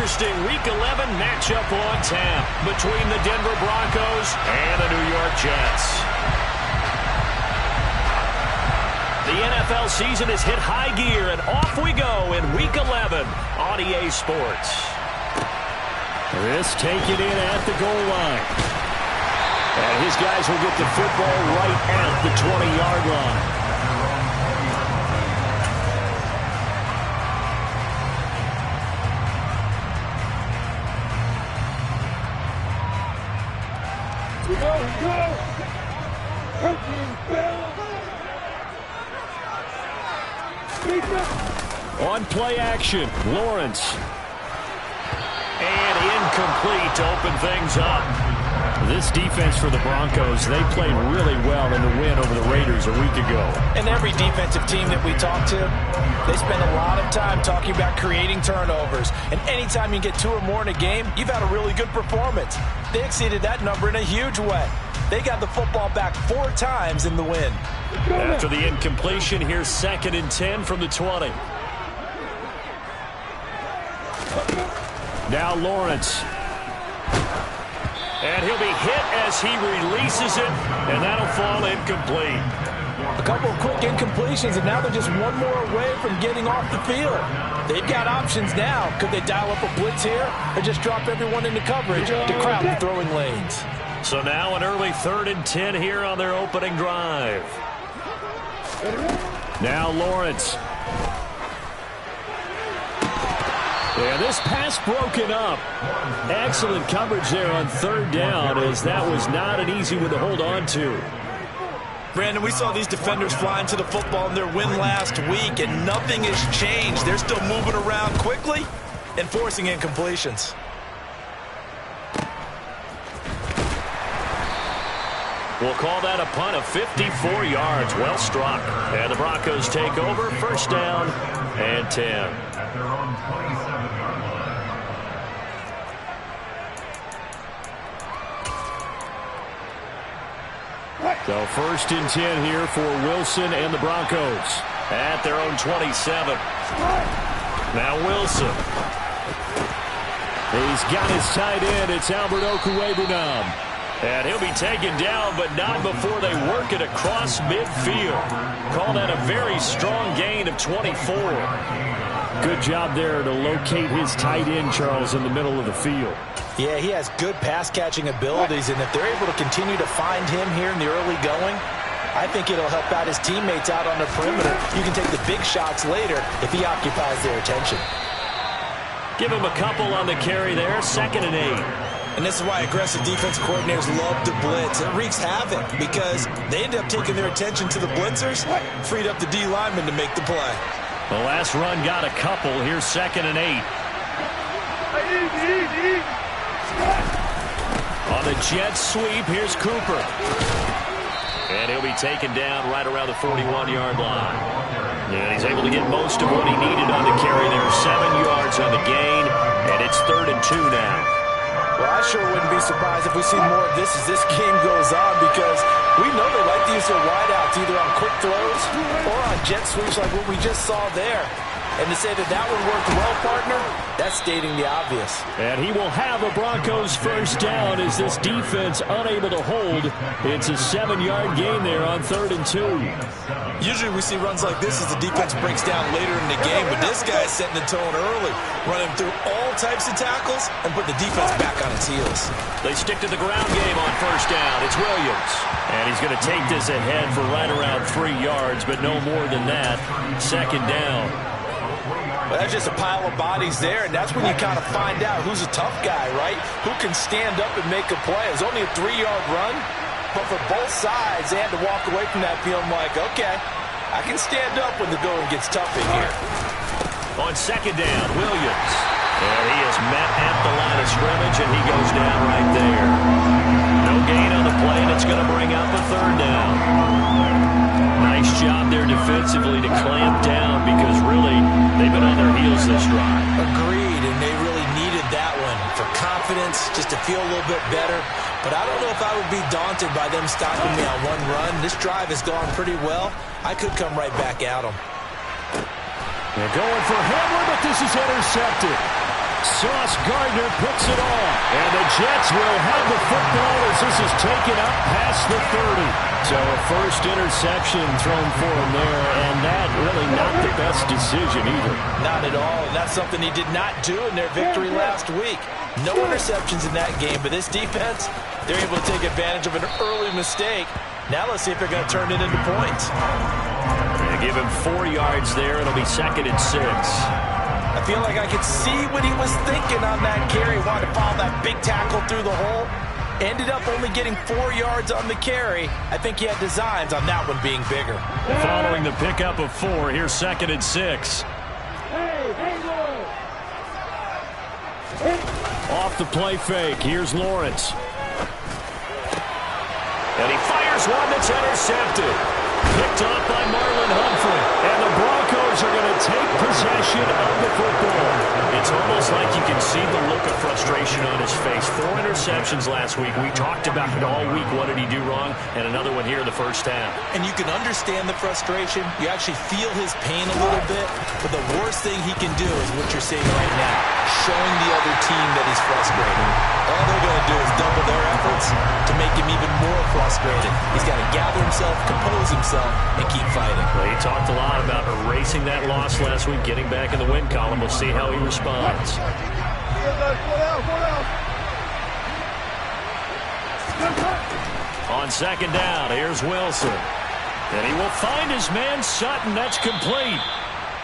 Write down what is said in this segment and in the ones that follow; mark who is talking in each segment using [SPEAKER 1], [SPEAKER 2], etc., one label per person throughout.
[SPEAKER 1] interesting Week 11 matchup on tap between the Denver Broncos and the New York Jets. The NFL season has hit high gear, and off we go in Week 11 on EA Sports.
[SPEAKER 2] This taken in at the goal line. And his guys will get the football right at the 20-yard line. On play action, Lawrence.
[SPEAKER 1] And incomplete to open things up.
[SPEAKER 2] This defense for the Broncos, they played really well in the win over the Raiders a week ago.
[SPEAKER 3] And every defensive team that we talk to, they spend a lot of time talking about creating turnovers. And anytime you get 2 or more in a game, you've had a really good performance. They exceeded that number in a huge way. They got the football back 4 times in the win.
[SPEAKER 1] After the incompletion, here's 2nd and 10 from the 20.
[SPEAKER 2] Now Lawrence.
[SPEAKER 1] And he'll be hit as he releases it, and that'll fall incomplete.
[SPEAKER 3] A couple of quick incompletions, and now they're just 1 more away from getting off the field. They've got options now. Could they dial up a blitz here or just drop everyone into coverage to crowd the throwing lanes?
[SPEAKER 1] So now an early 3rd and 10 here on their opening drive.
[SPEAKER 2] Now Lawrence. And this pass broken up. Excellent coverage there on 3rd down, as that was not an easy one to hold on to.
[SPEAKER 3] Brandon, we saw these defenders flying to the football in their win last week, and nothing has changed. They're still moving around quickly and forcing incompletions.
[SPEAKER 1] We'll call that a punt of 54 yards. Well struck. And the Broncos take over. 1st down and 10.
[SPEAKER 2] So 1st and 10 here for Wilson and the Broncos.
[SPEAKER 1] At their own 27. Now Wilson.
[SPEAKER 2] He's got his tight end. It's Albert Okwuegbunam.
[SPEAKER 1] And he'll be taken down, but not before they work it across midfield. Call that a very strong gain of 24.
[SPEAKER 2] Good job there to locate his tight end, Charles, in the middle of the field.
[SPEAKER 3] Yeah, he has good pass-catching abilities, and if they're able to continue to find him here in the early going, I think it'll help out his teammates out on the perimeter. You can take the big shots later if he occupies their attention.
[SPEAKER 1] Give him a couple on the carry there. 2nd and 8.
[SPEAKER 3] And this is why aggressive defense coordinators love to blitz. It wreaks havoc because they end up taking their attention to the blitzers, freed up the D lineman to make the play.
[SPEAKER 1] The last run got a couple. Here's 2nd and 8. On the jet sweep, here's Cooper. And he'll be taken down right around the 41-yard line. And he's able to get most of what he needed on the carry there. 7 yards on the gain, and it's 3rd and 2 now.
[SPEAKER 3] Well, I sure wouldn't be surprised if we see more of this as this game goes on, because we know they like to use their wideouts either on quick throws or on jet sweeps like what we just saw there. And to say that that one worked well, partner, that's stating the obvious.
[SPEAKER 2] And he will have a Broncos 1st down as this defense unable to hold. It's a 7-yard gain there on 3rd and 2.
[SPEAKER 3] Usually we see runs like this as the defense breaks down later in the game, but this guy's setting the tone early, running through all types of tackles and putting the defense back on its heels.
[SPEAKER 1] They stick to the ground game on 1st down. It's Williams. And he's going to take this ahead for right around 3 yards, but no more than that. 2nd down.
[SPEAKER 3] Well, that's just a pile of bodies there, and that's when you kind of find out who's a tough guy, right? Who can stand up and make a play. It was only a 3-yard run, but for both sides, they had to walk away from that feeling like, okay, I can stand up when the going gets tough in here.
[SPEAKER 1] On 2nd down, Williams. And he is met at the line of scrimmage, and he goes down right there. No gain on the play, and it's going to bring up a 3rd down. Nice job there defensively to clamp down, because really they've been on their heels this drive.
[SPEAKER 3] Agreed, and they really needed that one for confidence, just to feel a little bit better. But I don't know if I would be daunted by them stopping me on one run. This drive has gone pretty well. I could come right back at them.
[SPEAKER 2] They're going for Hamler, but this is intercepted. Sauce Gardner puts it on. And the Jets will have the football as this is taken up past the 30. So a first interception thrown for him there, and that really not the best decision either.
[SPEAKER 3] Not at all, and that's something he did not do in their victory last week. No interceptions in that game, but this defense, they're able to take advantage of an early mistake. Now let's see if they're going to turn it into points.
[SPEAKER 2] They give him 4 yards there. It'll be 2nd and 6.
[SPEAKER 3] I feel like I could see what he was thinking on that carry. Wanted to follow that big tackle through the hole. Ended up only getting 4 yards on the carry. I think he had designs on that one being bigger.
[SPEAKER 2] Following the pickup of 4, here's 2nd and 6. Off the play fake, here's Lawrence. And he fires one that's intercepted. Picked off by Marlon Humphrey. And the Broncos are going to take possession of the football. It's almost like you can see the look of frustration on his face. 4 interceptions last week. We talked about it all week. What did he do wrong? And another one here in the first half.
[SPEAKER 3] And you can understand the frustration. You actually feel his pain a little bit. But the worst thing he can do is what you're seeing right now. Showing the other team that he's frustrated. All they're going to do is double their efforts to make him even more frustrated. He's got to gather himself, compose himself, and keep fighting.
[SPEAKER 2] Well, he talked a lot about erasing that loss last week, getting back in the win column. We'll see how he responds. On 2nd down, here's Wilson. And he will find his man Sutton. That's complete.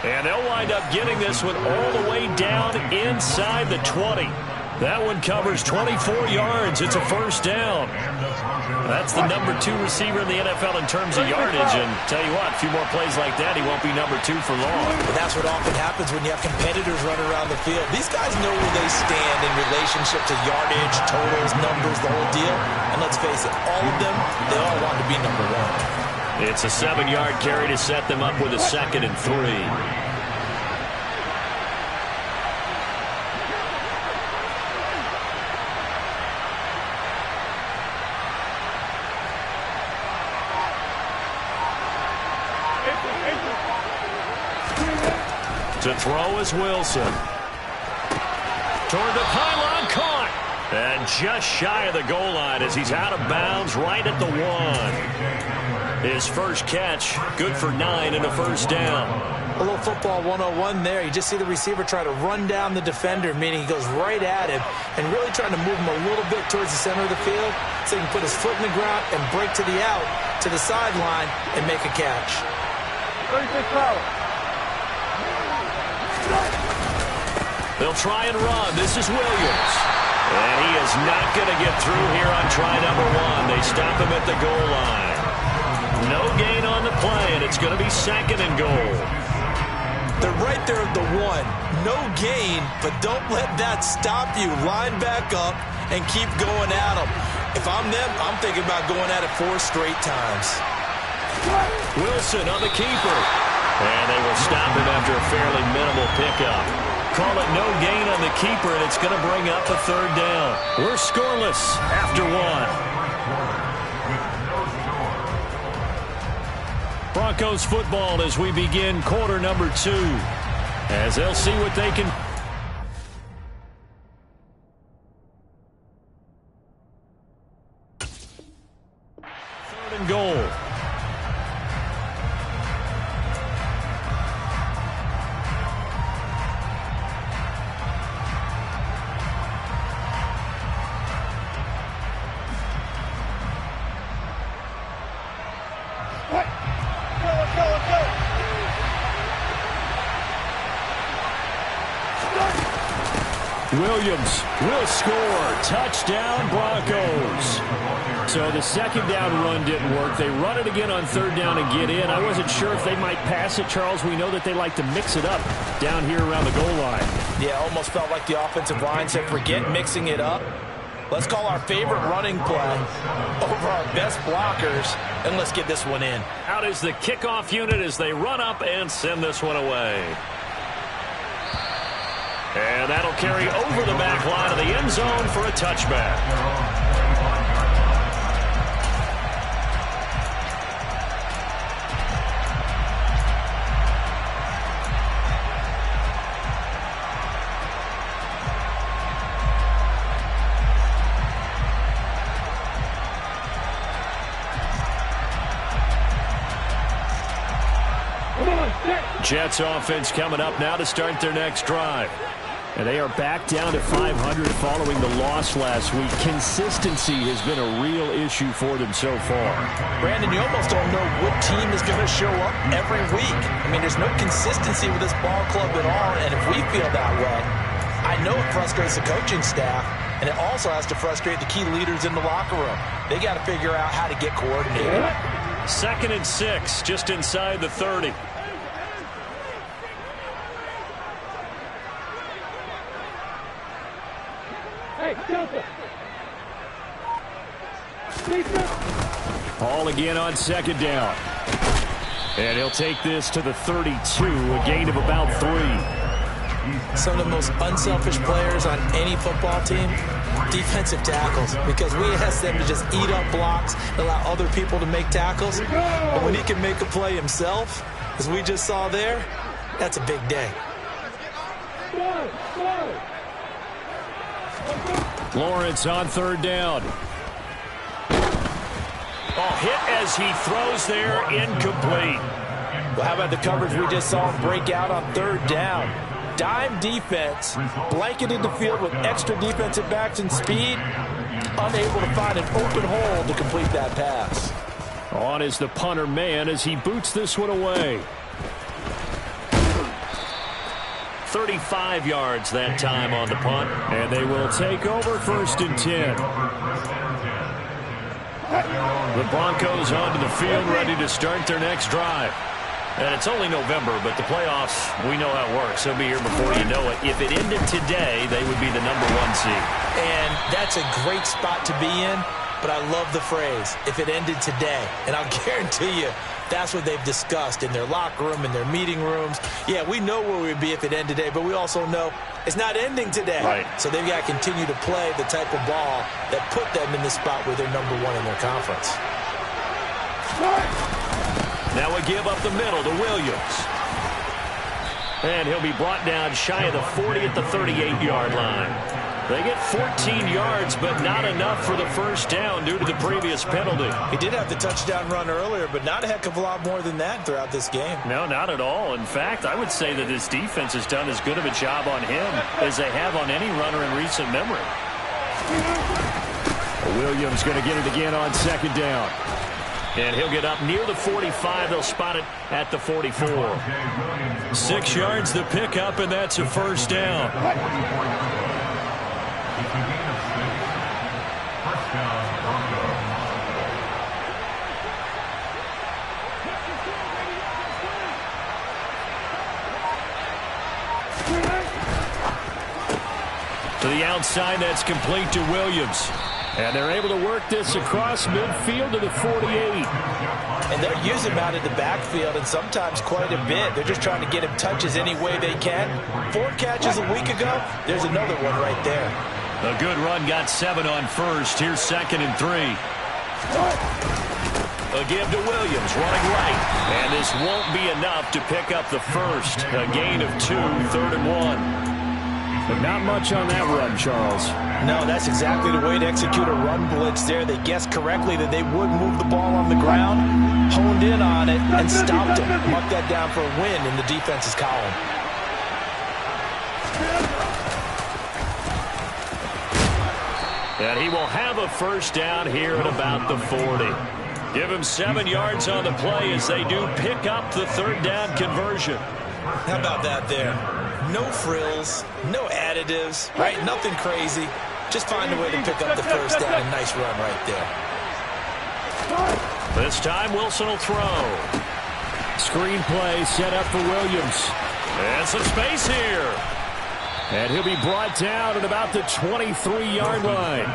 [SPEAKER 2] And they'll wind up getting this one all the way down inside the 20. That one covers 24 yards. It's a first down. That's the number 2 receiver in the NFL in terms of yardage. And tell you what, a few more plays like that, he won't be number 2 for long.
[SPEAKER 3] But that's what often happens when you have competitors running around the field. These guys know where they stand in relationship to yardage, totals, numbers, the whole deal. And let's face it, all of them, they all want to be number 1.
[SPEAKER 2] It's a 7-yard carry to set them up with a 2nd and 3. To throw is Wilson. Toward the pylon, caught. And just shy of the goal line as he's out of bounds right at the 1. His first catch, good for 9 and a first down.
[SPEAKER 3] A little football 101 there. You just see the receiver try to run down the defender, meaning he goes right at him and really trying to move him a little bit towards the center of the field so he can put his foot in the ground and break to the out, to the sideline, and make a catch.
[SPEAKER 2] They'll try and run. This is Williams. And he is not going to get through here on try number 1. They stop him at the goal line. No gain on the play, and it's going to be 2nd and goal.
[SPEAKER 3] They're right there at the 1. No gain, but don't let that stop you. Line back up and keep going at them. If I'm them, I'm thinking about going at it 4 straight times.
[SPEAKER 2] Wilson on the keeper. And they will stop him after a fairly minimal pickup. Call it no gain on the keeper, and it's going to bring up a 3rd down. We're scoreless after 1. Broncos football as we begin quarter number 2. As they'll see what they can. 3rd and goal. Williams will score. Touchdown, Broncos. So the 2nd down run didn't work. They run it again on 3rd down and get in. I wasn't sure if they might pass it, Charles. We know that they like to mix it up down here around the goal line.
[SPEAKER 3] Yeah, almost felt like the offensive line said, forget mixing it up. Let's call our favorite running play over our best blockers, and let's get this one in.
[SPEAKER 2] Out is the kickoff unit as they run up and send this one away. And that'll carry over the back line of the end zone for a touchback. Jets offense coming up now to start their next drive. And they are back down to 500 following the loss last week. Consistency has been a real issue for them so far.
[SPEAKER 3] Brandon, you almost don't know what team is going to show up every week. I mean, there's no consistency with this ball club at all, and if we feel that way, I know it frustrates the coaching staff, and it also has to frustrate the key leaders in the locker room. They got to figure out how to get coordinated.
[SPEAKER 2] 2nd and 6, just inside the 30. Hall again on 2nd down. And he'll take this to the 32, a gain of about 3.
[SPEAKER 3] Some of the most unselfish players on any football team, defensive tackles, because we ask them to just eat up blocks, allow other people to make tackles. But when he can make a play himself, as we just saw there, that's a big day.
[SPEAKER 2] Lawrence on 3rd down. Hit as he throws there, incomplete.
[SPEAKER 3] Well, how about the coverage we just saw him break out on 3rd down? Dime defense, blanketed the field with extra defensive backs and speed, unable to find an open hole to complete that pass.
[SPEAKER 2] On is the punter man as he boots this one away. 35 yards that time on the punt, and they will take over 1st and 10. The Broncos onto the field, ready to start their next drive. And it's only November, but the playoffs, we know how it works. They'll be here before you know it. If it ended today, they would be the #1 seed.
[SPEAKER 3] And that's a great spot to be in, but I love the phrase, if it ended today. And I'll guarantee you, that's what they've discussed in their locker room, in their meeting rooms. Yeah, we know where we'd be if it ended today, but we also know it's not ending today.
[SPEAKER 2] Right.
[SPEAKER 3] So they've got to continue to play the type of ball that put them in the spot where they're #1 in their conference.
[SPEAKER 2] Now we give up the middle to Williams. And he'll be brought down shy of the 40 at the 38-yard line. They get 14 yards, but not enough for the 1st down due to the previous penalty.
[SPEAKER 3] He did have the touchdown run earlier, but not a heck of a lot more than that throughout this game.
[SPEAKER 2] No, not at all. In fact, I would say that this defense has done as good of a job on him as they have on any runner in recent memory. Williams going to get it again on 2nd down. And he'll get up near the 45. They'll spot it at the 44. 6 yards the pickup, and that's a 1st down. To the outside, that's complete to Williams. And they're able to work this across midfield to the 48.
[SPEAKER 3] And they'll use him out of the backfield, and sometimes quite a bit. They're just trying to get him touches any way they can. 4 catches a week ago. There's another one right there.
[SPEAKER 2] A good run, got 7 on 1st. Here's 2nd and 3. A give to Williams, running right. And this won't be enough to pick up the 1st. A gain of 2, 3rd and 1. But not much on that run, Charles.
[SPEAKER 3] No, that's exactly the way to execute a run blitz there. They guessed correctly that they would move the ball on the ground, honed in on it, and stopped him. Marked that down for a win in the defense's column.
[SPEAKER 2] And he will have a 1st down here at about the 40. Give him 7 yards on the play as they do pick up the 3rd down conversion.
[SPEAKER 3] How about that there? No frills, no additives, right? Nothing crazy. Just find a way to pick up the 1st down. A nice run right there.
[SPEAKER 2] This time Wilson will throw. Screen play set up for Williams. And some space here. And he'll be brought down at about the 23-yard line.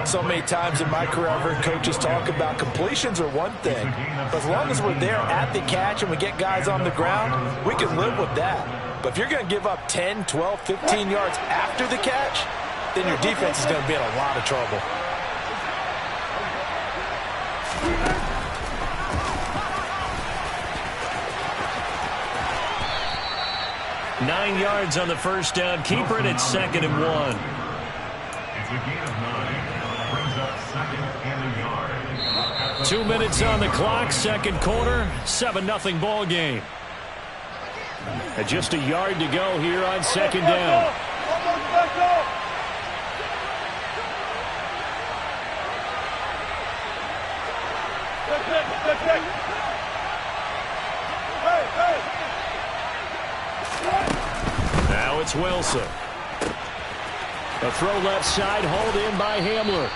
[SPEAKER 3] So many times in my career I've heard coaches talk about completions are one thing. But as long as we're there at the catch and we get guys on the ground, we can live with that. But if you're going to give up 10, 12, 15 yards after the catch, then your defense is going to be in a lot of trouble.
[SPEAKER 2] Nine yards on the 1st down. Keeper it at 2nd and 1.
[SPEAKER 4] It's a gain of 9. Brings up 2nd and a yard.
[SPEAKER 2] 2 minutes on the clock. 2nd quarter. 7-0 ball game. And just a yard to go here on second down. Now it's Wilson. A throw left side, hauled in by Hamler.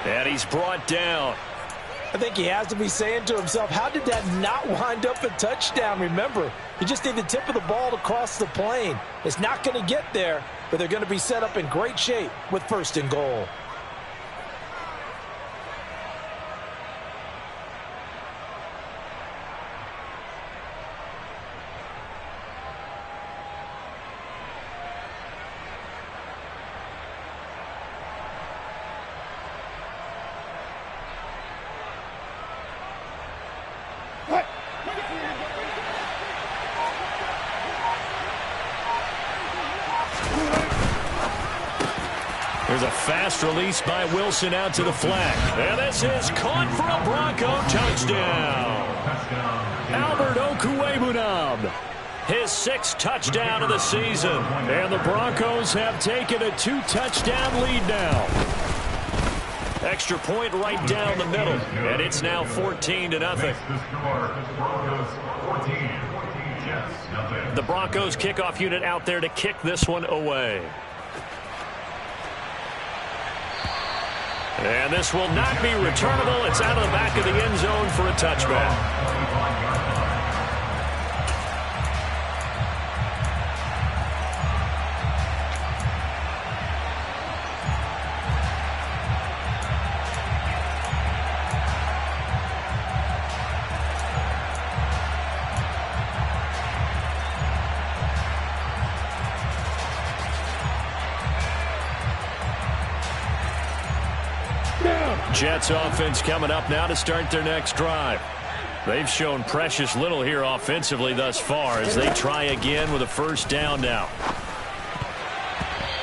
[SPEAKER 2] And he's brought down.
[SPEAKER 3] I think he has to be saying to himself, how did that not wind up a touchdown? Remember, you just need the tip of the ball to cross the plane. It's not going to get there, but they're going to be set up in great shape with 1st and goal.
[SPEAKER 2] There's a fast release by Wilson out to the flat. And this is caught for a Bronco touchdown. Albert Okwuegbunam, his 6th touchdown of the season. And the Broncos have taken a 2-touchdown lead now. Extra point right down the middle. And it's now 14-0. The Broncos kickoff unit out there to kick this one away. And this will not be returnable. It's out of the back of the end zone for a touchback. Jets offense coming up now to start their next drive. They've shown precious little here offensively thus far as they try again with a 1st down now.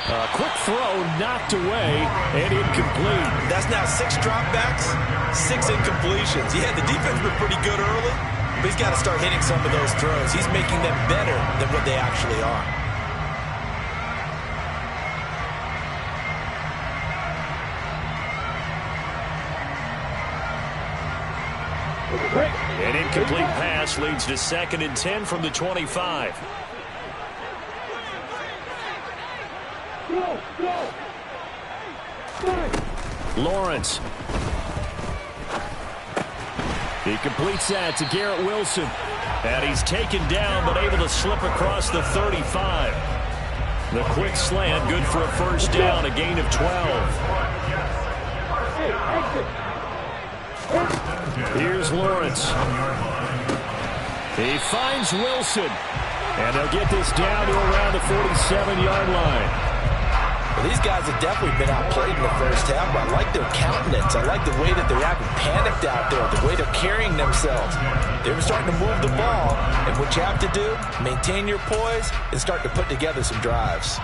[SPEAKER 2] A quick throw knocked away and incomplete.
[SPEAKER 3] That's now 6 dropbacks, 6 incompletions. Yeah, the defense been pretty good early, but he's got to start hitting some of those throws. He's making them better than what they actually are.
[SPEAKER 2] An incomplete pass leads to 2nd and 10 from the 25. Lawrence. He completes that to Garrett Wilson. And he's taken down but able to slip across the 35. The quick slant good for a 1st down, a gain of 12. Here's Lawrence. He finds Wilson. And they'll get this down to around the 47-yard line.
[SPEAKER 3] Well, these guys have definitely been outplayed in the 1st half, but I like their countenance. I like the way that they're acting panicked out there, the way they're carrying themselves. They're starting to move the ball, and what you have to do, maintain your poise and start to put together some drives.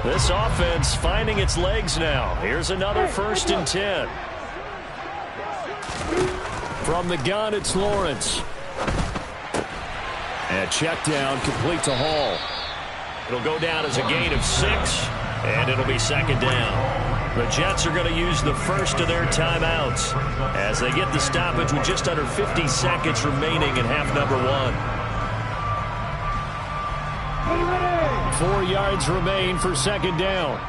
[SPEAKER 2] This offense finding its legs now. Here's another 1st and 10. From the gun, it's Lawrence. And check down, complete to Hall. It'll go down as a gain of 6, and it'll be 2nd down. The Jets are going to use the 1st of their timeouts as they get the stoppage with just under 50 seconds remaining in half number 1. 4 yards remain for 2nd down.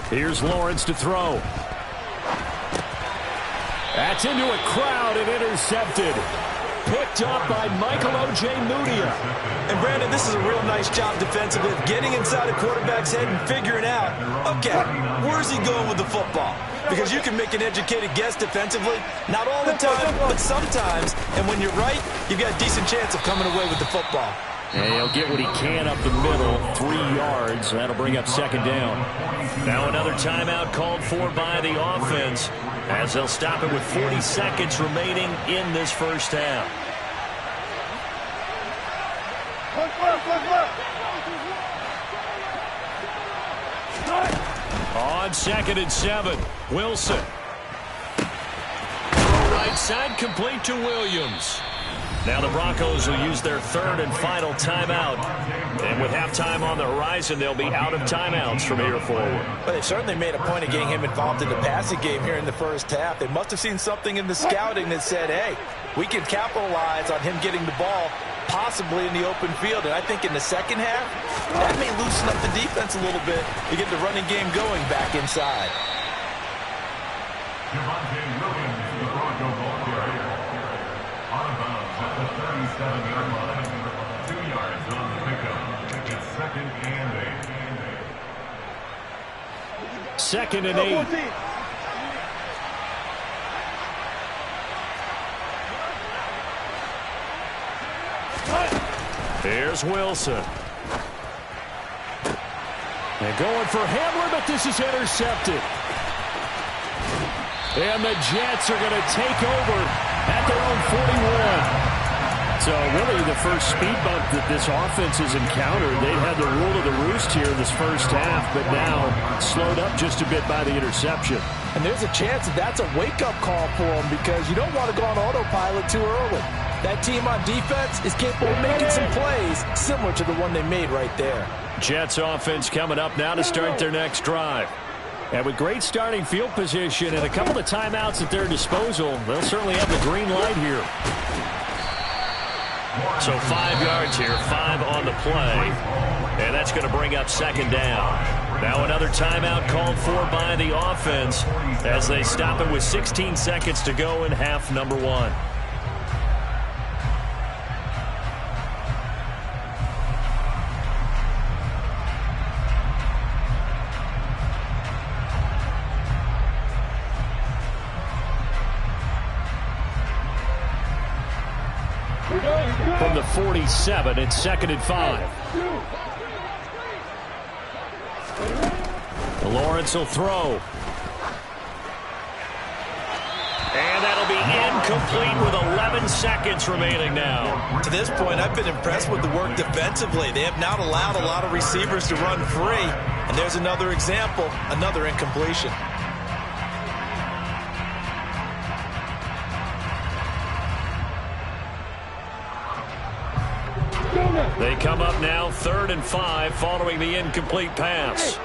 [SPEAKER 2] Here's Lawrence to throw. That's into a crowd and intercepted. Picked up by Michael Ojemudia.
[SPEAKER 3] And Brandon, this is a real nice job defensively of getting inside a quarterback's head and figuring out, okay, where's he going with the football? Because you can make an educated guess defensively, not all the time, but sometimes. And when you're right, you've got a decent chance of coming away with the football.
[SPEAKER 2] And he'll get what he can up the middle, 3 yards. That'll bring up 2nd down. Now another timeout called for by the offense as they'll stop it with 40 seconds remaining in this 1st half. On 2nd and 7, Wilson. Right side complete to Williams. Now the Broncos will use their 3rd and final timeout. And with halftime on the horizon, they'll be out of timeouts from here forward.
[SPEAKER 3] But they certainly made a point of getting him involved in the passing game here in the first half. They must have seen something in the scouting that said, hey, we can capitalize on him getting the ball possibly in the open field. And I think in the second half, that may loosen up the defense a little bit to get the running game going back inside.
[SPEAKER 4] Javonte Williams, the Bronco ball carrier. On bounds at the 37-yard line. 2 yards on the pickup. It's 2nd and 8.
[SPEAKER 2] 2nd and 8. Here's Wilson. They're going for Hamler, but this is intercepted. And the Jets are going to take over at their own 41. So really the first speed bump that this offense has encountered. They've had the rule of the roost here in this first half, but now slowed up just a bit by the interception.
[SPEAKER 3] And there's a chance that that's a wake-up call for them because you don't want to go on autopilot too early. That team on defense is capable of making some plays similar to the one they made right there.
[SPEAKER 2] Jets offense coming up now to start their next drive. And with great starting field position and a couple of timeouts at their disposal, they'll certainly have the green light here. So 5 yards here, 5 on the play. And that's going to bring up 2nd down. Now another timeout called for by the offense as they stop it with 16 seconds to go in half number 1. From the 47, it's 2nd and 5. Lawrence will throw. And that'll be incomplete with 11 seconds remaining now.
[SPEAKER 3] To this point, I've been impressed with the work defensively. They have not allowed a lot of receivers to run free. And there's another example, another incompletion.
[SPEAKER 2] They come up now 3rd and 5 following the incomplete pass.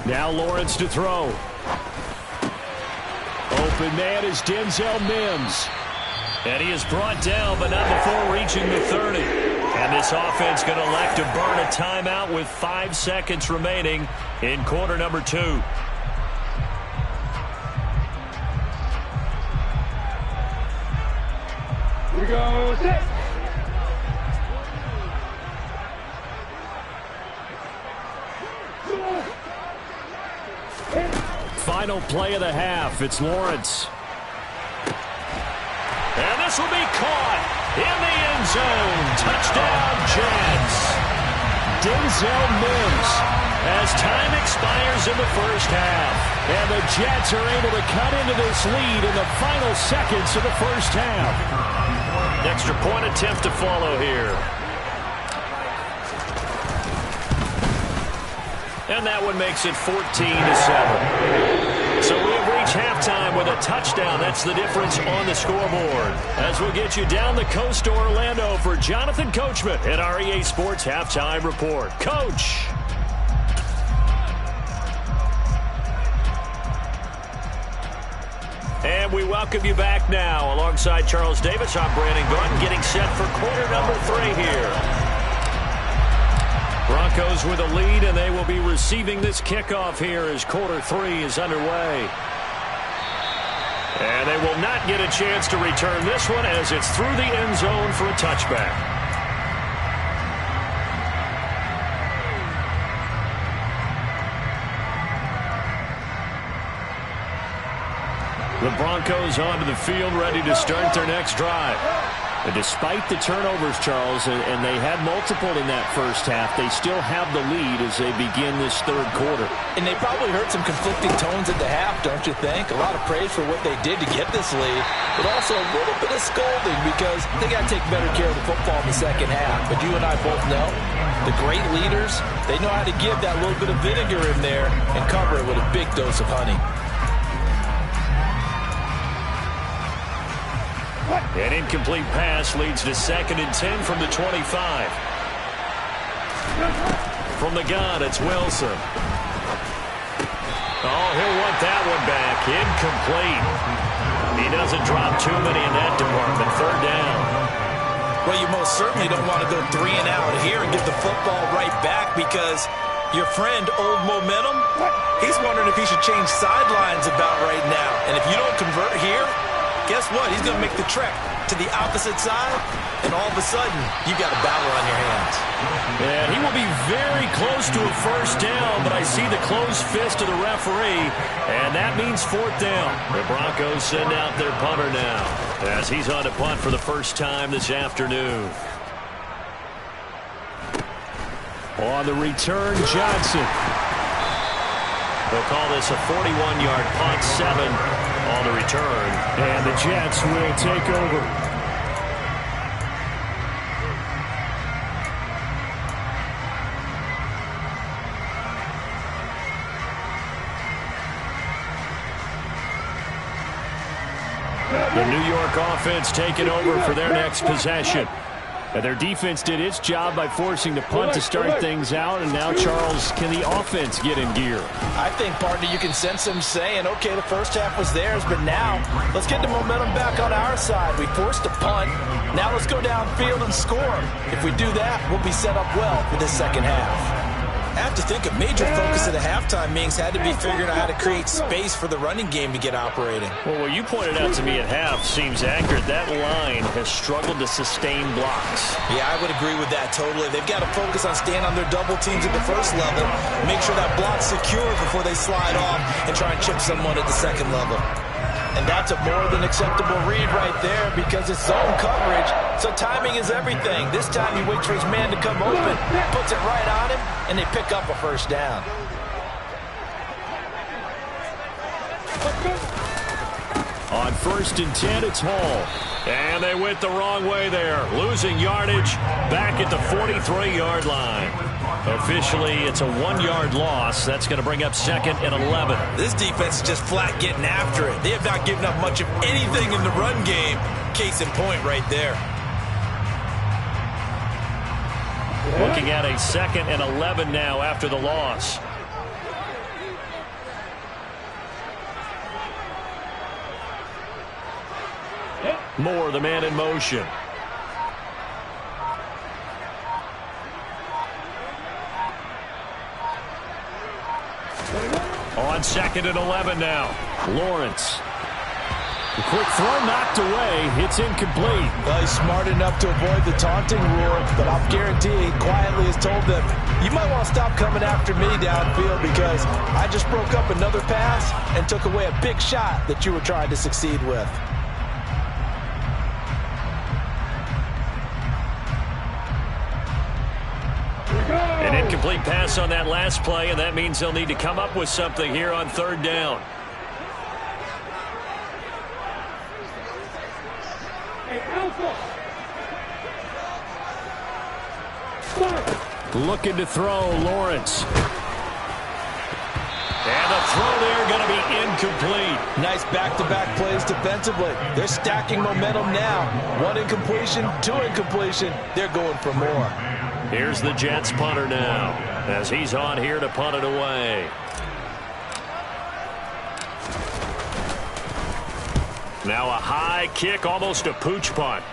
[SPEAKER 2] Now Lawrence to throw. Open man is Denzel Mims. And he is brought down, but not before reaching the 30. And this offense going to elect to burn a timeout with 5 seconds remaining in quarter number 2.
[SPEAKER 5] Here we go, set.
[SPEAKER 2] Final play of the half. It's Lawrence. And this will be caught in the end zone. Touchdown, Jets. Denzel Mims as time expires in the first half. And the Jets are able to cut into this lead in the final seconds of the first half. Extra point attempt to follow here. And that one makes it 14-7. So we have reached halftime with a touchdown. That's the difference on the scoreboard. As we'll get you down the coast to Orlando for Jonathan Coachman at our EA Sports Halftime Report. Coach. And we welcome you back now. Alongside Charles Davis, I'm Brandon Gaudin, getting set for quarter number 3 here. Broncos with a lead, and they will be receiving this kickoff here as quarter 3 is underway. And they will not get a chance to return this one as it's through the end zone for a touchback. The Broncos onto the field ready to start their next drive. And despite the turnovers, Charles, and they had multiple in that first half, they still have the lead as they begin this third quarter.
[SPEAKER 3] And they probably heard some conflicting tones at the half, don't you think? A lot of praise for what they did to get this lead, but also a little bit of scolding because they got to take better care of the football in the second half. But you and I both know the great leaders, they know how to give that little bit of vinegar in there and cover it with a big dose of honey.
[SPEAKER 2] An incomplete pass leads to 2nd and 10 from the 25. From the gun, it's Wilson. Oh, he'll want that one back. Incomplete. He doesn't drop too many in that department. 3rd down.
[SPEAKER 3] Well, you most certainly don't want to go 3 and out here and get the football right back because your friend, Old Momentum, he's wondering if he should change sidelines about right now. And if you don't convert here, guess what? He's going to make the trek to the opposite side, and all of a sudden, you got a battle on your hands.
[SPEAKER 2] And he will be very close to a 1st down, but I see the closed fist of the referee, and that means 4th down. The Broncos send out their punter now as he's on to punt for the first time this afternoon. On the return, Johnson. They'll call this a 41-yard punt, 7 on the return. And the Jets will take over. The New York offense taking over for their next possession. And their defense did its job by forcing the punt to start things out. And now, Charles, can the offense get in gear?
[SPEAKER 3] I think, partner, you can sense them saying, okay, the first half was theirs, but now let's get the momentum back on our side. We forced a punt. Now let's go downfield and score. If we do that, we'll be set up well for this second half. I have to think a major focus of the halftime meetings had to be figuring out how to create space for the running game to get operating.
[SPEAKER 2] Well, what you pointed out to me at half seems accurate. That line has struggled to sustain blocks.
[SPEAKER 3] Yeah, I would agree with that totally. They've got to focus on staying on their double teams at the first level, make sure that block's secure before they slide off and try and chip someone at the second level. And that's a more than acceptable read right there because it's zone coverage, so timing is everything. This time he waits for his man to come open, puts it right on him, and they pick up a 1st down.
[SPEAKER 2] On 1st and 10, it's Hall. And they went the wrong way there, losing yardage back at the 43-yard line. Officially, it's a 1-yard loss. That's going to bring up 2nd and 11.
[SPEAKER 3] This defense is just flat getting after it. They have not given up much of anything in the run game. Case in point right there.
[SPEAKER 2] Looking at a 2nd and 11 now after the loss. Moore, the man in motion. On 2nd and 11 now. Lawrence. The quick throw knocked away. It's incomplete.
[SPEAKER 3] Well, he's smart enough to avoid the taunting rule, but I'll guarantee he quietly has told them, you might want to stop coming after me downfield because I just broke up another pass and took away a big shot that you were trying to succeed with.
[SPEAKER 2] An incomplete pass on that last play, and that means they'll need to come up with something here on 3rd down. Looking to throw, Lawrence. And the throw there going to be incomplete.
[SPEAKER 3] Nice back-to-back plays defensively. They're stacking momentum now. 1 incompletion, 2 incompletion. They're going for more.
[SPEAKER 2] Here's the Jets punter now as he's on here to punt it away. Now a high kick, almost a pooch punt.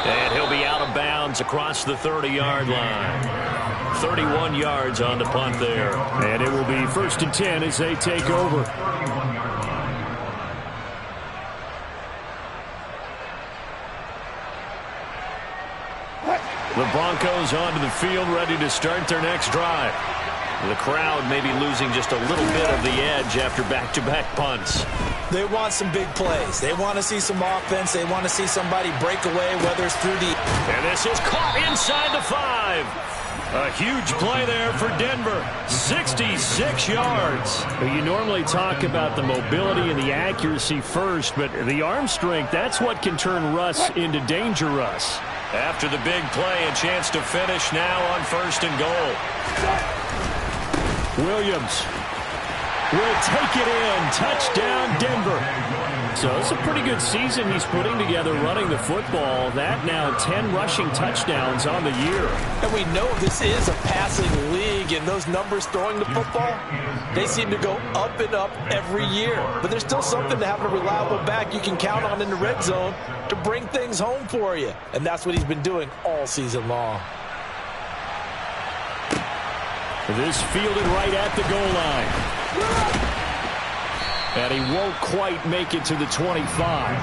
[SPEAKER 2] And he'll be out of bounds across the 30-yard line. 31 yards on the punt there. And it will be 1st and 10 as they take over. The Broncos onto the field ready to start their next drive.
[SPEAKER 1] The crowd maybe losing just a little bit of the edge after back-to-back punts.
[SPEAKER 3] They want some big plays. They want to see some offense. They want to see somebody break away, whether it's through the...
[SPEAKER 2] And this is caught inside the 5. A huge play there for Denver. 66 yards. You normally talk about the mobility and the accuracy first, but the arm strength, that's what can turn Russ into danger Russ.
[SPEAKER 1] After the big play, a chance to finish now on 1st and goal.
[SPEAKER 2] Williams will take it in. Touchdown, Denver. So it's a pretty good season he's putting together running the football. That now 10 rushing touchdowns on the year.
[SPEAKER 3] And we know this is a passing league, and those numbers throwing the football, they seem to go up and up every year. But there's still something to have a reliable back you can count on in the red zone to bring things home for you. And that's what he's been doing all season long.
[SPEAKER 2] This fielded right at the goal line. And he won't quite make it to the 25.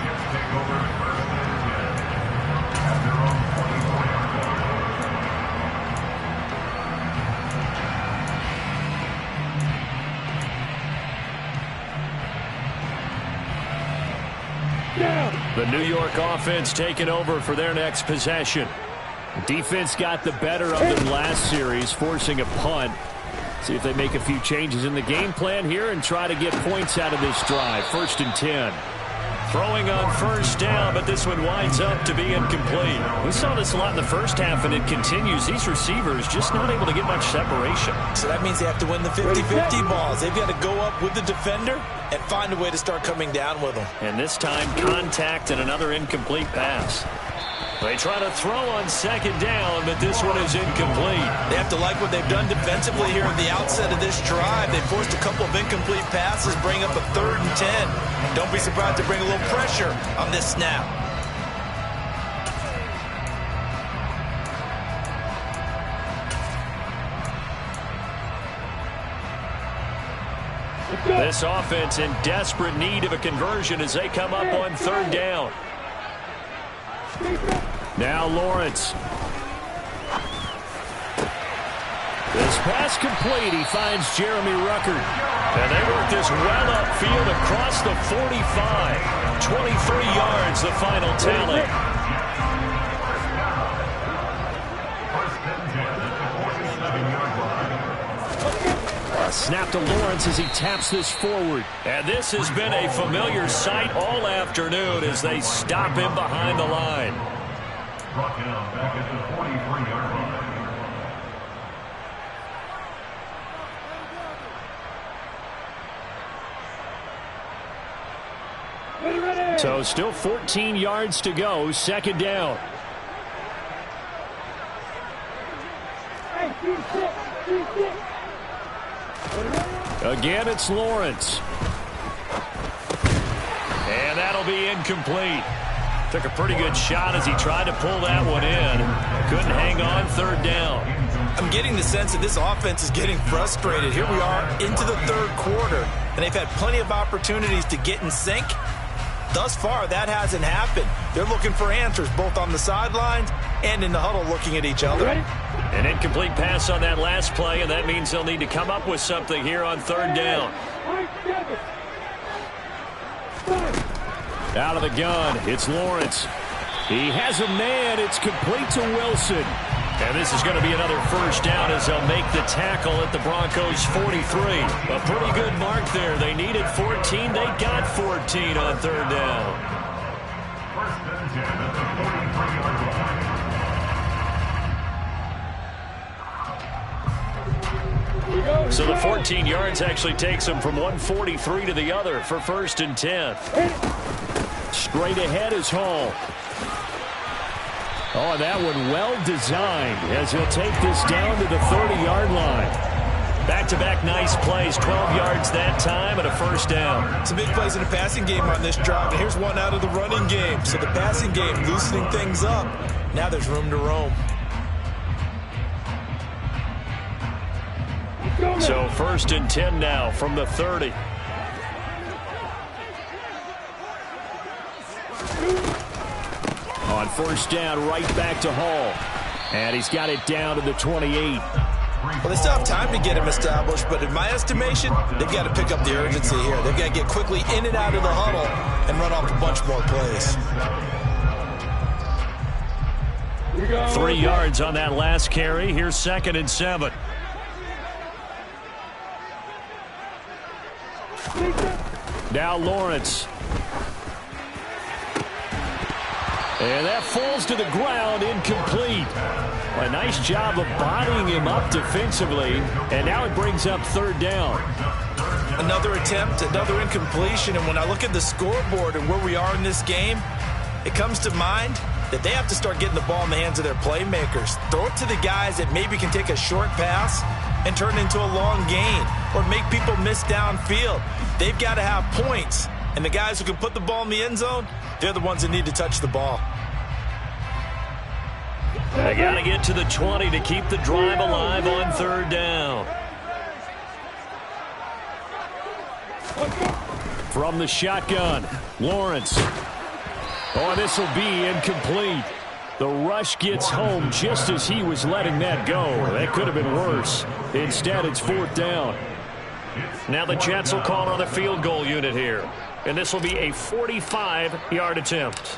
[SPEAKER 2] The New York offense taking over for their next possession. The defense got the better of them last series, forcing a punt. See if they make a few changes in the game plan here and try to get points out of this drive. 1st and 10.
[SPEAKER 1] Throwing on 1st down, but this one winds up to be incomplete.
[SPEAKER 2] We saw this a lot in the first half, and it continues. These receivers just not able to get much separation.
[SPEAKER 3] So that means they have to win the 50-50 balls. They've got to go up with the defender and find a way to start coming down with them.
[SPEAKER 1] And this time, contact and another incomplete pass. They try to throw on 2nd down, but this one is incomplete.
[SPEAKER 3] They have to like what they've done defensively here at the outset of this drive. They forced a couple of incomplete passes, bring up a 3rd and 10. Don't be surprised to bring a little pressure on this snap.
[SPEAKER 1] This offense in desperate need of a conversion as they come up on 3rd down.
[SPEAKER 2] Now Lawrence. This pass complete. He finds Jeremy Ruckert.
[SPEAKER 1] And they work this well upfield across the 45. 23 yards, the final tally.
[SPEAKER 2] Snap to Lawrence as he taps this forward.
[SPEAKER 1] And this has been a familiar sight all afternoon as they stop him behind the line.
[SPEAKER 4] Brought down back at the 43-yard line.
[SPEAKER 2] So still 14 yards to go. 2nd down. Again, it's Lawrence.
[SPEAKER 1] And that'll be incomplete. Took a pretty good shot as he tried to pull that one in. Couldn't hang on 3rd down.
[SPEAKER 3] I'm getting the sense that this offense is getting frustrated. Here we are into the 3rd quarter, and they've had plenty of opportunities to get in sync. Thus far, that hasn't happened. They're looking for answers both on the sidelines and in the huddle looking at each other.
[SPEAKER 1] An incomplete pass on that last play, and that means they'll need to come up with something here on 3rd down.
[SPEAKER 2] Out of the gun, it's Lawrence. He has a man. It's complete to Wilson.
[SPEAKER 1] And this is going to be another 1st down as they'll make the tackle at the Broncos' 43. A pretty good mark there. They needed 14. They got 14 on 3rd down.
[SPEAKER 4] 1st and 10 at the 43-yard line.
[SPEAKER 1] So the 14 yards actually takes them from 143 to the other for 1st and 10.
[SPEAKER 2] Straight ahead is Hall. Oh, that one well designed as he'll take this down to the 30-yard line.
[SPEAKER 1] Back-to-back nice plays, 12 yards that time and a 1st down.
[SPEAKER 3] Some big plays in the passing game on this drive, and here's one out of the running game. So the passing game loosening things up. Now there's room to roam.
[SPEAKER 1] So 1st and 10 now from the 30.
[SPEAKER 2] On 1st down, right back to Hall. And he's got it down to the 28.
[SPEAKER 3] Well, they still have time to get him established, but in my estimation, they've got to pick up the urgency here. They've got to get quickly in and out of the huddle and run off a bunch more plays.
[SPEAKER 2] 3 yards on that last carry. Here's 2nd and 7. Now Lawrence. And that falls to the ground, incomplete. A nice job of bodying him up defensively, and now it brings up 3rd down.
[SPEAKER 3] Another attempt, another incompletion, and when I look at the scoreboard and where we are in this game, it comes to mind that they have to start getting the ball in the hands of their playmakers. Throw it to the guys that maybe can take a short pass and turn it into a long gain or make people miss downfield. They've got to have points, and the guys who can put the ball in the end zone, they're the ones that need to touch the ball.
[SPEAKER 2] They got to get to the 20 to keep the drive alive on 3rd down. From the shotgun, Lawrence. Oh, this will be incomplete. The rush gets home just as he was letting that go. That could have been worse. Instead, it's 4th down. Now the Jets will call on the field goal unit here. And this will be a 45-yard attempt.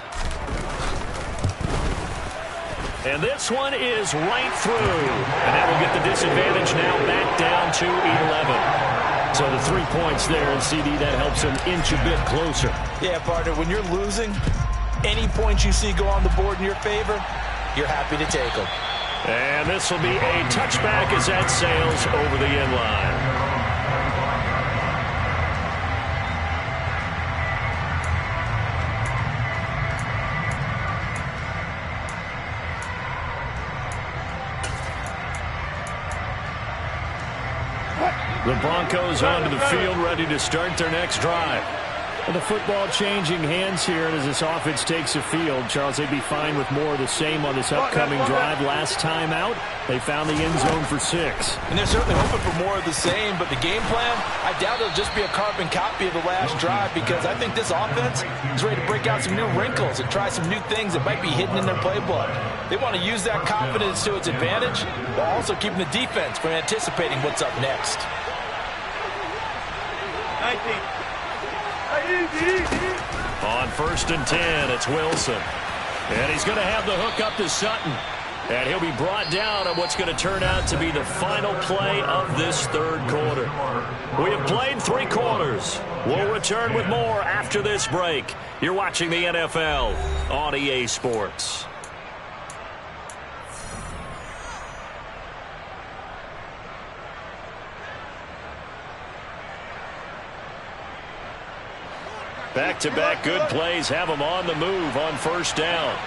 [SPEAKER 2] And this one is right through. And that will get the disadvantage now back down to 11. So the 3 points there, and CD, that helps him inch a bit closer.
[SPEAKER 3] Yeah, partner, when you're losing, any points you see go on the board in your favor, you're happy to take them.
[SPEAKER 2] And this will be a touchback as that sails over the end line. The Broncos onto the field, ready to start their next drive. And the football changing hands here, and as this offense takes the field, Charles, they'd be fine with more of the same on this upcoming drive. Last time out, they found the end zone for 6.
[SPEAKER 3] And they're certainly hoping for more of the same, but the game plan, I doubt it'll just be a carbon copy of the last drive, because I think this offense is ready to break out some new wrinkles and try some new things that might be hidden in their playbook. They want to use that confidence to its advantage, while also keeping the defense from anticipating what's up next.
[SPEAKER 2] On 1st and 10, it's Wilson. And he's going to have the hook up to Sutton. And he'll be brought down on what's going to turn out to be the final play of this 3rd quarter. We have played 3 quarters. We'll return with more after this break. You're watching the NFL on EA Sports. Back-to-back good plays have them on the move on 1st down.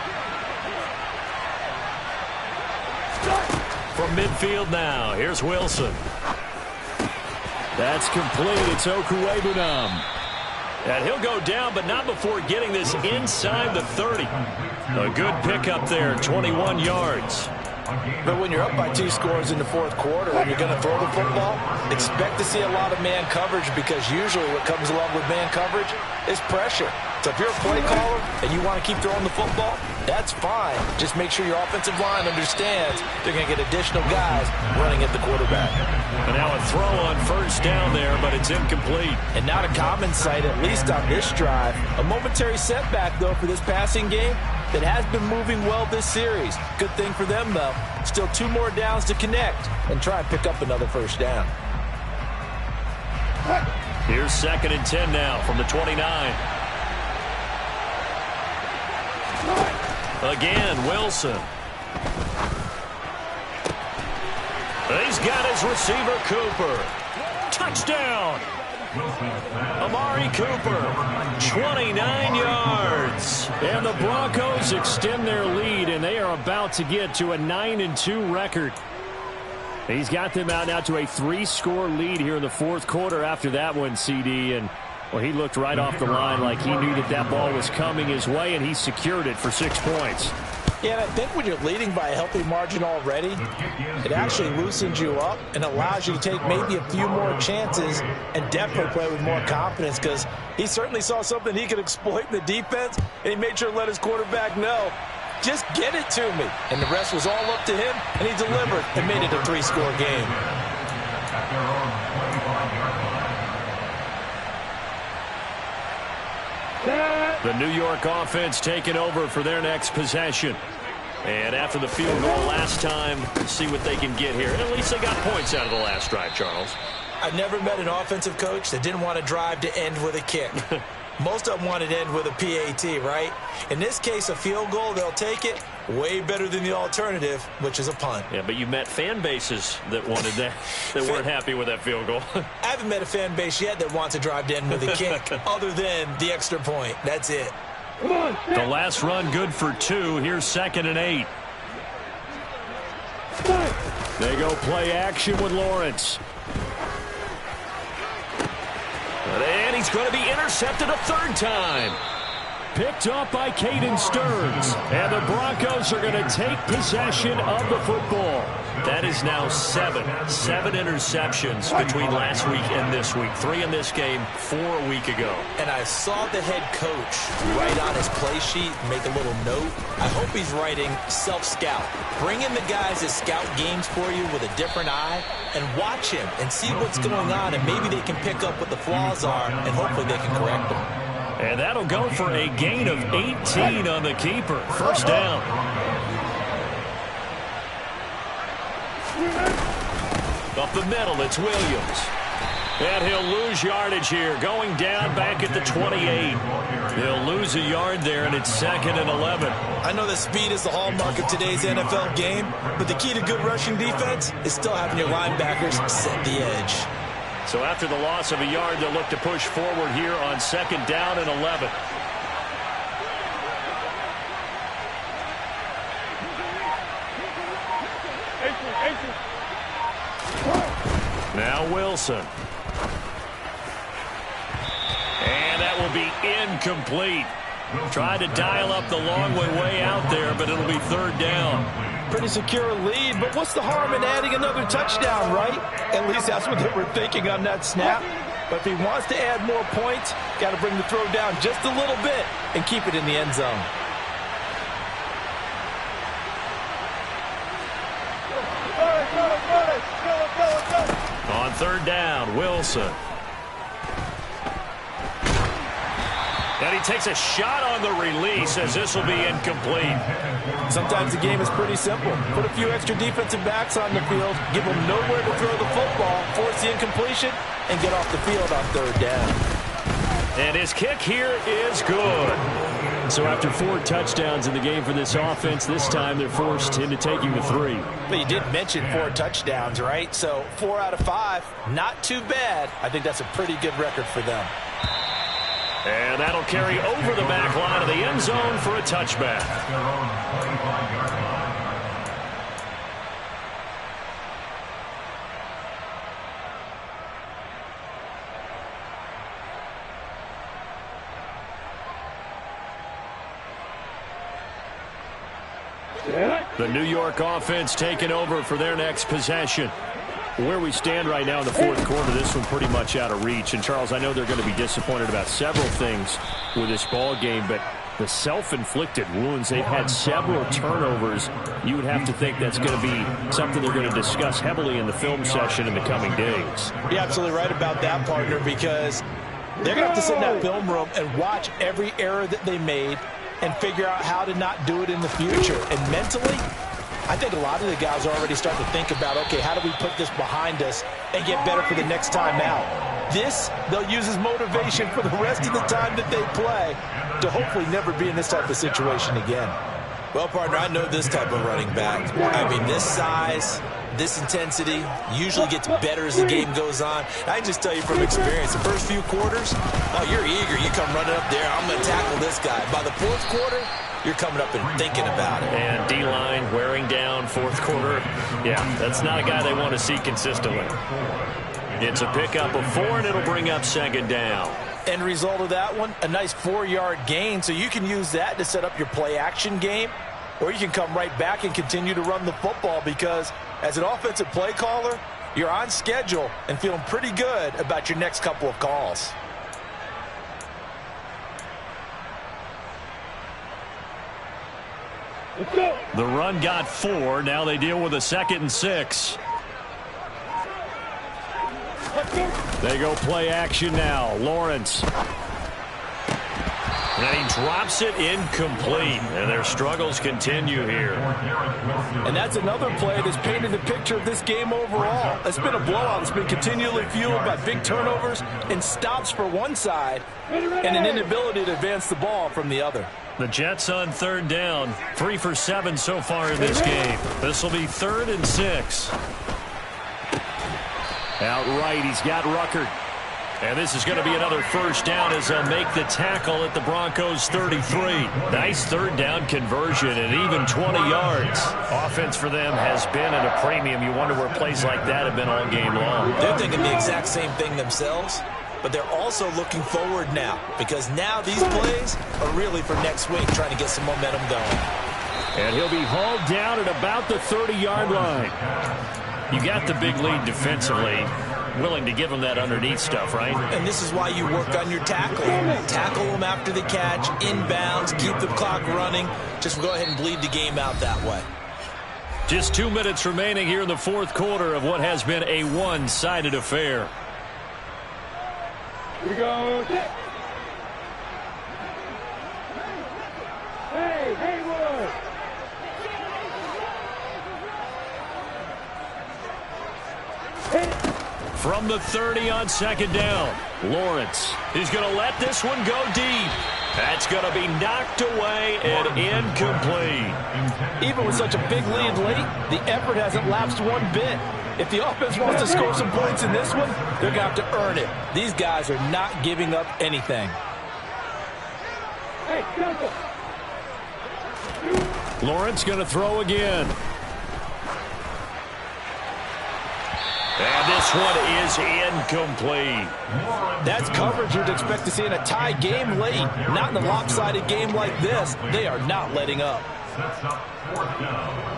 [SPEAKER 2] From midfield now, here's Wilson. That's complete. It's Okuwebunam. And he'll go down, but not before getting this inside the 30. A good pickup there, 21 yards.
[SPEAKER 3] But when you're up by 2 scores in the 4th quarter and you're going to throw the football, expect to see a lot of man coverage, because usually what comes along with man coverage is pressure. So if you're a play caller and you want to keep throwing the football, that's fine. Just make sure your offensive line understands they're going to get additional guys running at the quarterback.
[SPEAKER 2] And now a throw on 1st down there, but it's incomplete.
[SPEAKER 3] And not a common sight, at least on this drive. A momentary setback, though, for this passing game that has been moving well this series. Good thing for them, though. Still 2 more downs to connect and try and pick up another 1st down.
[SPEAKER 2] Here's 2nd and 10 now from the 29. Again, Wilson. He's got his receiver, Cooper. Touchdown! Amari Cooper, 29 yards. And the Broncos extend their lead, and they are about to get to a 9-2 record. He's got them out now to a 3-score lead here in the 4th quarter after that one, CD. And, well, he looked right off the line like he knew that that ball was coming his way, and he secured it for 6 points.
[SPEAKER 3] Yeah, and I think when you're leading by a healthy margin already, it actually loosens you up and allows you to take maybe a few more chances and definitely play with more confidence, because he certainly saw something he could exploit in the defense, and he made sure to let his quarterback know Just get it to me. And the rest was all up to him, and he delivered and made it a 3-score game.
[SPEAKER 4] At their own 25-yard line.
[SPEAKER 2] The New York offense taking over for their next possession. And after the field goal last time, see what they can get here. And at least they got points out of the last drive, Charles.
[SPEAKER 3] I've never met an offensive coach that didn't want to drive to end with a kick. Most of them want to end with a PAT, right? In this case, a field goal, they'll take it. Way better than the alternative, which is a punt.
[SPEAKER 2] Yeah, but you met fan bases that wanted that, that weren't happy with that field goal.
[SPEAKER 3] I haven't met a fan base yet that wants to drive to end with a kick, other than the extra point. That's it.
[SPEAKER 5] Come on.
[SPEAKER 2] The last run good for 2. Here's 2nd and 8. They go play action with Lawrence. And he's going to be intercepted a 3rd time. Picked up by Caden Stearns. And the Broncos are going to take possession of the football. That is now 7 interceptions between last week and this week. 3 in this game, 4 a week ago.
[SPEAKER 3] And I saw the head coach write on his play sheet, make a little note. I hope he's writing self-scout. Bring in the guys that scout games for you with a different eye and watch him and see what's going on, and maybe they can pick up what the flaws are, and hopefully they can correct them.
[SPEAKER 2] And that'll go for a gain of 18 on the keeper. 1st down. Up the middle, it's Williams. And he'll lose yardage here, going down back at the 28. He'll lose a yard there, and it's 2nd and 11.
[SPEAKER 3] I know that speed is the hallmark of today's NFL game, but the key to good rushing defense is still having your linebackers set the edge.
[SPEAKER 2] So after the loss of a yard, they'll look to push forward here on 2nd down and 11. Now Wilson. And that will be incomplete. Tried to dial up the long way out there, but it'll be 3rd down.
[SPEAKER 3] Pretty secure lead, but what's the harm in adding another touchdown, right? At least that's what they were thinking on that snap. But if he wants to add more points, got to bring the throw down just a little bit and keep it in the end zone.
[SPEAKER 2] On 3rd down, Wilson. And he takes a shot on the release as this will be incomplete.
[SPEAKER 3] Sometimes the game is pretty simple. Put a few extra defensive backs on the field, give them nowhere to throw the football, force the incompletion, and get off the field on 3rd down.
[SPEAKER 2] And his kick here is good. So after 4 touchdowns in the game for this offense, this time they're forced into taking the 3.
[SPEAKER 3] But you did mention 4 touchdowns, right? So 4 out of 5, not too bad. I think that's a pretty good record for them.
[SPEAKER 2] And that'll carry over the back line of the end zone for a touchback.
[SPEAKER 4] At their own 25-yard line.
[SPEAKER 2] The New York offense taking over for their next possession. Where we stand right now in the 4th quarter, this one pretty much out of reach. And, Charles, I know they're going to be disappointed about several things with this ball game, but the self-inflicted wounds, they've had several turnovers. You would have to think that's going to be something they're going to discuss heavily in the film session in the coming days.
[SPEAKER 3] You're absolutely right about that, partner, because they're going to have to sit in that film room and watch every error that they made and figure out how to not do it in the future. And mentally, I think a lot of the guys are already starting to think about, okay, how do we put this behind us and get better for the next time out? This, they'll use as motivation for the rest of the time that they play to hopefully never be in this type of situation again. Well, partner, I know this type of running back. I mean, this size, this intensity usually gets better as the game goes on. I can just tell you from experience, the first few quarters, oh, you're eager. You come running up there, I'm going to tackle this guy. By the 4th quarter, you're coming up and thinking about it.
[SPEAKER 2] And D-line wearing down 4th quarter. Yeah, that's not a guy they want to see consistently. It's a pickup of 4, and it'll bring up 2nd down.
[SPEAKER 3] End result of that one, a nice 4-yard gain. So you can use that to set up your play-action game, or you can come right back and continue to run the football because as an offensive play caller, you're on schedule and feeling pretty good about your next couple of calls.
[SPEAKER 5] Let's go.
[SPEAKER 2] The run got 4. Now they deal with a 2nd and 6.
[SPEAKER 5] Let's go.
[SPEAKER 2] They go play action now. Lawrence. And he drops it incomplete. And their struggles continue here.
[SPEAKER 3] And that's another play that's painted the picture of this game overall. It's been a blowout. It's been continually fueled by big turnovers and stops for one side and an inability to advance the ball from the other.
[SPEAKER 2] The Jets on 3rd down. 3 for 7 so far in this game. This will be 3rd and 6. Out right, he's got Ruckert. And this is going to be another 1st down as they'll make the tackle at the Broncos 33. Nice 3rd down conversion and even 20 yards. Offense for them has been at a premium. You wonder where plays like that have been all game long.
[SPEAKER 3] They're thinking the exact same thing themselves, but they're also looking forward now because now these plays are really for next week, trying to get some momentum going.
[SPEAKER 2] And he'll be hauled down at about the 30-yard line. You got the big lead defensively. Willing to give them that underneath stuff, right?
[SPEAKER 3] And this is why you work on your tackling. Tackle them after the catch, inbounds, keep the clock running. Just go ahead and bleed the game out that way.
[SPEAKER 2] Just 2 minutes remaining here in the 4th quarter of what has been a one-sided affair.
[SPEAKER 5] Here we go. Set. Hey, Haywood. Hit it.
[SPEAKER 2] From the 30 on 2nd down, Lawrence is going to let this one go deep. That's going to be knocked away and incomplete.
[SPEAKER 3] Even with such a big lead late, the effort hasn't lapsed one bit. If the offense wants to score some points in this one, they're going to have to earn it. These guys are not giving up anything.
[SPEAKER 5] Hey, cancel.
[SPEAKER 2] Lawrence going to throw again. And this one is incomplete.
[SPEAKER 3] That's coverage you'd expect to see in a tie game late. Not in a lopsided game like this. They are not letting up.
[SPEAKER 4] Sets up 4th down.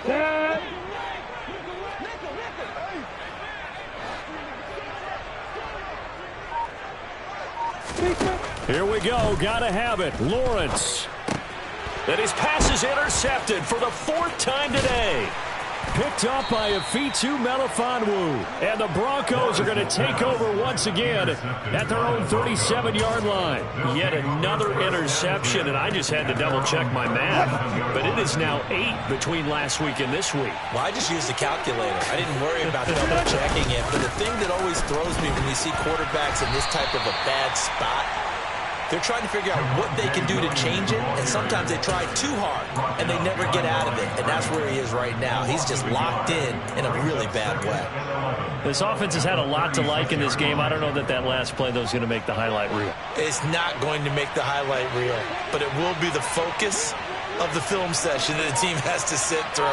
[SPEAKER 5] Set.
[SPEAKER 2] Here we go. Gotta have it. Lawrence. And his pass is intercepted for the 4th time today. Picked up by Afitu Melifonwu. And the Broncos are going to take over once again at their own 37-yard line. Yet another interception, and I just had to double-check my math. But it is now 8 between last week and this week.
[SPEAKER 3] Well, I just used the calculator. I didn't worry about double-checking it. But the thing that always throws me when you see quarterbacks in this type of a bad spot, they're trying to figure out what they can do to change it, and sometimes they try too hard, and they never get out of it, and that's where he is right now. He's just locked in a really bad way.
[SPEAKER 2] This offense has had a lot to like in this game. I don't know that that last play, though, is going to make the highlight reel.
[SPEAKER 3] It's not going to make the highlight reel, but it will be the focus of the film session that the team has to sit through.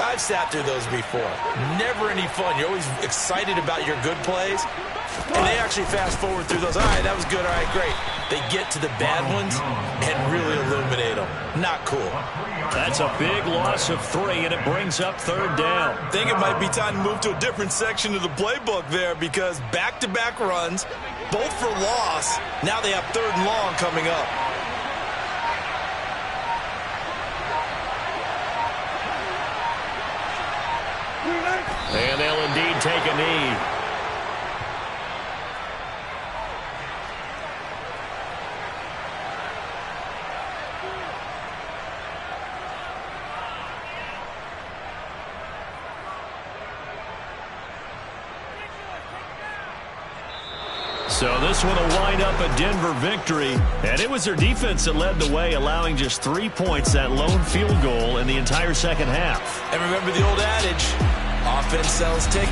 [SPEAKER 3] I've sat through those before. Never any fun. You're always excited about your good plays, and they actually fast forward through those. All right, that was good. All right, great. They get to the bad ones and really illuminate them. Not cool.
[SPEAKER 2] That's a big loss of 3, and it brings up 3rd down.
[SPEAKER 3] I think it might be time to move to a different section of the playbook there because back-to-back runs, both for loss. Now they have 3rd and long coming up.
[SPEAKER 2] And they'll indeed take a knee. So this one will wind up a Denver victory. And it was their defense that led the way, allowing just 3 points, that lone field goal in the entire second half.
[SPEAKER 3] And remember the old adage, offense sells tickets.